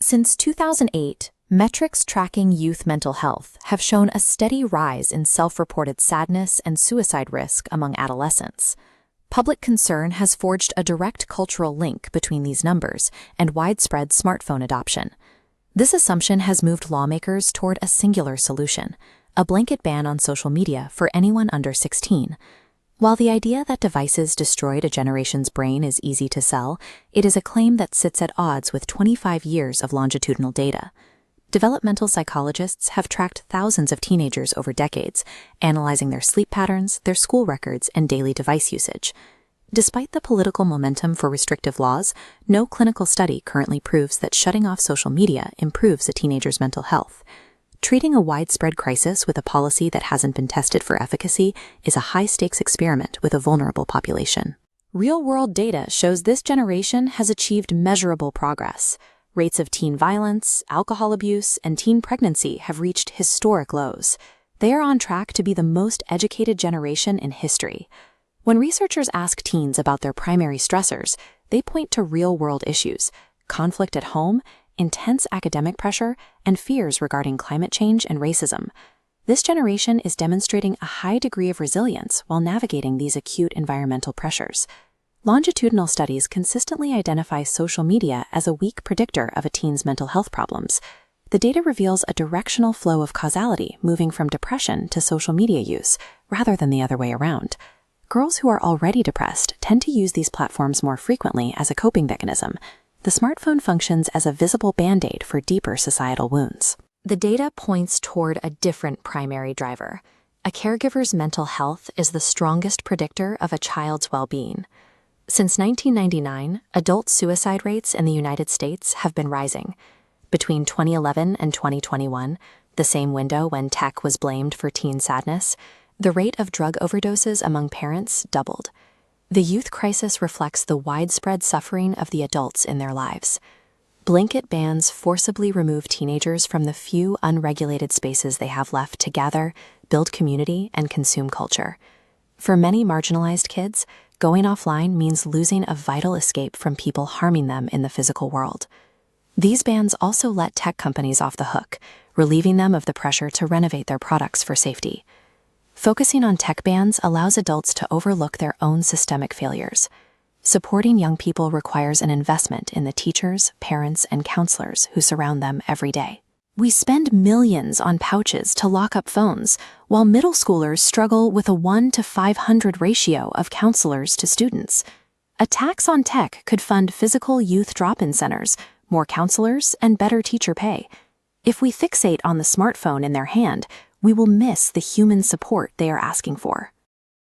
Since 2008, metrics tracking youth mental health have shown a steady rise in self-reported sadness and suicide risk among adolescents. Public concern has forged a direct cultural link between these numbers and widespread smartphone adoption. This assumption has moved lawmakers toward a singular solution: a blanket ban on social media for anyone under 16. While the idea that devices destroyed a generation's brain is easy to sell, it is a claim that sits at odds with 25 years of longitudinal data. Developmental psychologists have tracked thousands of teenagers over decades, analyzing their sleep patterns, their school records, and daily device usage. Despite the political momentum for restrictive laws, no clinical study currently proves that shutting off social media improves a teenager's mental health. Treating a widespread crisis with a policy that hasn't been tested for efficacy is a high-stakes experiment with a vulnerable population. Real-world data shows this generation has achieved measurable progress. Rates of teen violence, alcohol abuse, and teen pregnancy have reached historic lows. They are on track to be the most educated generation in history. When researchers ask teens about their primary stressors, they point to real-world issues: conflict at home, intense academic pressure, and fears regarding climate change and racism. This generation is demonstrating a high degree of resilience while navigating these acute environmental pressures. Longitudinal studies consistently identify social media as a weak predictor of a teen's mental health problems. The data reveals a directional flow of causality moving from depression to social media use, rather than the other way around. Girls who are already depressed tend to use these platforms more frequently as a coping mechanism. The smartphone functions as a visible band-aid for deeper societal wounds. The data points toward a different primary driver. A caregiver's mental health is the strongest predictor of a child's well-being. Since 1999, adult suicide rates in the United States have been rising. Between 2011 and 2021, the same window when tech was blamed for teen sadness, the rate of drug overdoses among parents doubled. The youth crisis reflects the widespread suffering of the adults in their lives. Blanket bans forcibly remove teenagers from the few unregulated spaces they have left to gather, build community, and consume culture. For many marginalized kids, going offline means losing a vital escape from people harming them in the physical world. These bans also let tech companies off the hook, relieving them of the pressure to renovate their products for safety. Focusing on tech bans allows adults to overlook their own systemic failures. Supporting young people requires an investment in the teachers, parents, and counselors who surround them every day. We spend millions on pouches to lock up phones, while middle schoolers struggle with a 1 to 500 ratio of counselors to students. A tax on tech could fund physical youth drop-in centers, more counselors, and better teacher pay. If we fixate on the smartphone in their hand, we will miss the human support they are asking for.